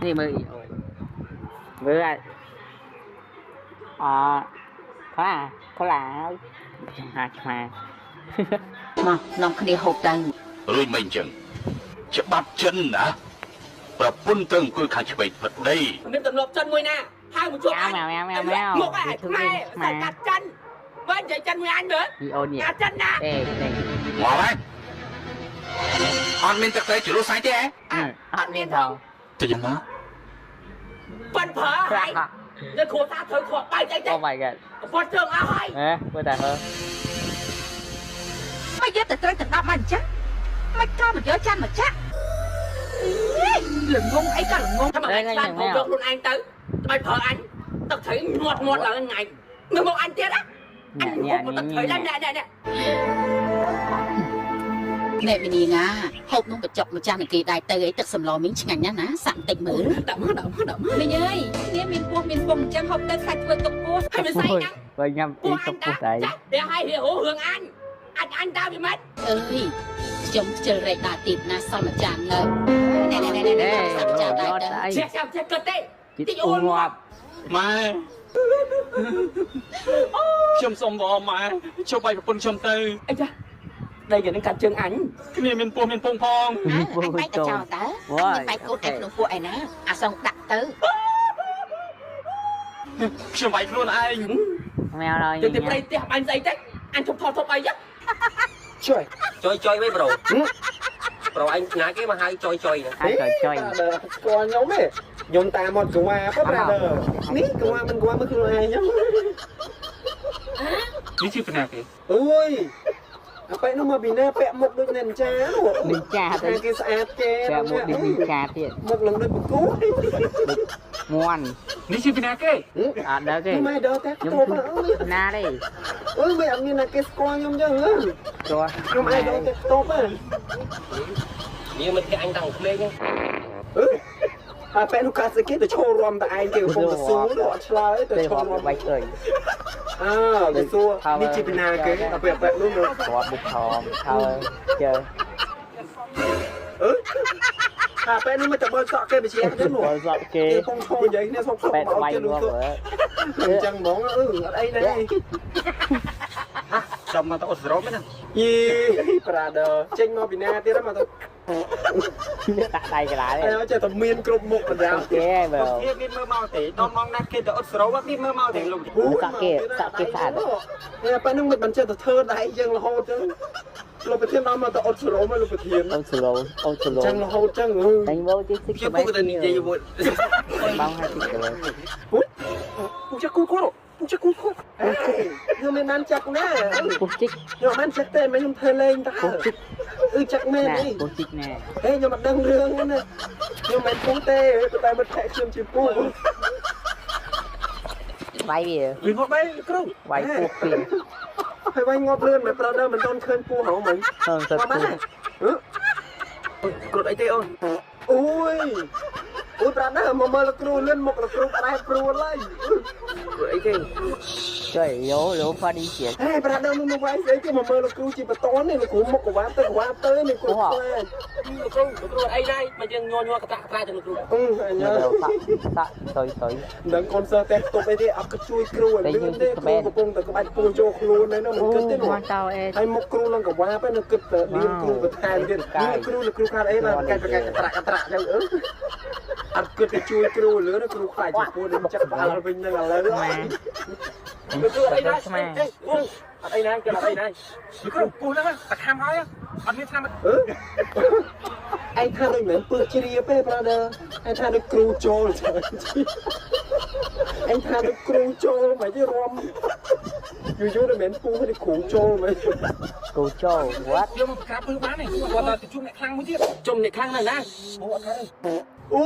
นี่มือมืออ๋อเขาหลาหามามาลองคดีหกดังเอ้ยไม่จังจะบัดจันนะประปุ่นตึงคือขันจะไปผัดได้นี่ตำรวจจันมวยนะhai một chút mèo một ai mai phải cắt chân bên chạy chân với anh nữa cắt chân nè ngỏ đấy anh mình thực tế chỉ lúc sáng chứ anh miên thầu cho dân đó phân phở hay nên khổ ta thời khổ bay chạy chạy oh my god phân trường áo hay bữa ta hơnไม่เยอะแต่เตยแต่ดำมันchắcไม่กล้ามันเยอะจันมันchắc lừng ngông ấy cả lừng ngông sao mà anh sang không được luôn anh tới bay phở anh tập thấy ngọt là ngày nhưng một anh chết á anh không có tập thấy đây nè ในวันนี้นะหกนุ่งกระจกมาจานในกีได้เตยตึกสำรองมิ้งช่างงั้นนะสั่งติดมือดำไม่เย้ยเนี่ยมีพวงจังหกเตยใครตัวตกกูให้มันใส่นัง rồi nhâm ý tục của thầy để hai hiểu hưởng anh tao bị mất เอ้ยจงเจอไรตาติดนะซ่อนมาจานเลยเน่สั่งจานได้เตย chết cơ tê chị ôn ngọt ម៉ែខ្ញុំសុំបងម៉ែជួយបាយប្រពន្ធខ្ញុំទៅ anh cha đây giờ đang cắt chân ảnh គ្នាមានពោះមានពងផង anh bay cái trò tớ mình bay cốt em luôn phụ ai nè à xong đặt tớ ខ្ញុំបាយខ្លួនឯង mèo rồi từ từ đây tiếp anh dậy đấy anh chụp thọ bay nhá ចុយវិញប្រូអញឆ្ងាយគេមកហៅចុយណា ai trời ស្គាល់ខ្ញុំទេខ្ញុំតាមមកកវ៉ាប៉ុណ្ណានេះកវ៉ាមិនកវ៉ាមើលខ្លួនឯងខ្ញុំ នេះជាបណ្ណាគេ អើយអាប៉ែនោះមកពីណាពាក់មុខដូចអ្នកចានោះ đi cha តែ thôi គេស្អាតគេ cha mua đi cha thiệt មុខឡើងដូចបង្គោល ngoan នេះជាបណ្ណាគេ à đỡ ខ្ញុំ cái មិនដល់តែទៅ nhúng na đi អើយមិនអត់មានណាគេស្គាល់ខ្ញុំចឹង cho ខ្ញុំអាចដល់តែតបហ៎ វាមិនគេអញតាំងក្មេង អាប៉ែនោះកាស្គេទៅឈររំតែឯងគេកំពុងទៅសួរអត់ឆ្លើយទៅ đây ឈរ họ រំ bạch cười អើទៅសួរនេះជាពីណាគេអាប៉ែនោះ họ bục thòm thơ chơi អាប៉ែនោះមិនទៅបើកសក់គេបជាទៅនោះ rồi dọn គេ kê កំពុងឈរនិយាយគ្នាសុកសុក pet មក bay គេនោះ luôn ទៅ rồi ចឹងហ្មងអឺអត់អីទេ ចាំមកទៅអត់សរោមណា យីប្រាដឺចេញមកពីណាទៀតមកទៅ đặt tay cái lại អើ đi ចេះតែមានគ្រប់មុខបណ្ដាល ok bro គេមានមើលមកទេដល់មកណាគេទៅអត់សរោមគេមើលមកទេលោក sạc kia sạc kia sạc នេះប៉ែនឹងមិនចេះតែធ្វើដៃយើងរហូតចឹងលោកប្រធានមកទៅអត់សរោមលោកប្រធាន ông slow ចឹងរហូតចឹង đánh vô chứ គេ xích ពុកទៅនិយាយមួយ bao hai xích rồi ពុកចាក់គូគាត់ពុកចាក់គូគាត់ខ្ញុំមិនបានចាក់ណា cục chích ខ្ញុំមិនចាក់ទេមិនខ្ញុំធ្វើលេងតើ cục chích ចាក់មែន nè អី cục chích nè ហេខ្ញុំមិនដឹងរឿងណាខ្ញុំមិនពុះទេតែមិនថែខ្ញុំជាពុះ bay kìa វិញមកបែរគ្រូ bay cục kìa ហើយវិញងាប់លឿនមិនប្រដៅមិនទាន់ឃើញពុះហ៎មិញ hơn thật មកបាន cục គ្រូអីទេអូនអូយប្រាណាមកមើលលោកគ្រូលឿនមកលោកគ្រូផ្លែព្រួលហើយ អីគេ trời lố pha đi chuyện ហេប្រាណានោះមកវាយស្អីគេមកមើលលោកគ្រូជាបតននេះលោកគ្រូមុខកវ៉ាទៅនេះគ្រូខ្លាច គ្រូអីដែរមកយើងញ័រកតាក់ខ្លាចទៅលោកគ្រូ អញ đều sạc tới ដឹងកូនសិស្សតែទប់អីទេអត់ក៏ជួយគ្រូឲ្យលឿនទេគ្រូកំពុងតែក្បាច់ពូចូលខ្លួនហ្នឹងមិនគិតទេ ngoan tao ê ហើយមុខគ្រូនឹងកវ៉ាទៅនៅគិតតែលៀនគ្រូបន្ថែមទៀតគ្រូខាត់អីបាទកាច់ប្រកែកត្រាក់ចឹងអត់គិតទៅជួយគ្រូលឿនគ្រូខ្លាចចំពោះនឹងចាក់បាល់វិញនឹងឥឡូវ គ្រូអីដែរអត់អីណាគេអត់អីដែរ គ្រូពូហ្នឹងតែខាំហើយអត់មានឆ្នាំ ឯងថាដូចមិនពើជ្រាបទេប្រាដឺឯងថាដូចគ្រូចូលចឹងឯងថាដូចគ្រូចូលមិនទេរំយូរៗដូចមិនពូទេគ្រូចូលមិន cù trâu what យកមកប្រកាសពើបានទេគាត់ទៅជួបអ្នកខ្លាំងមួយទៀត ជុំអ្នកខ្លាំងណាស់ណា អូ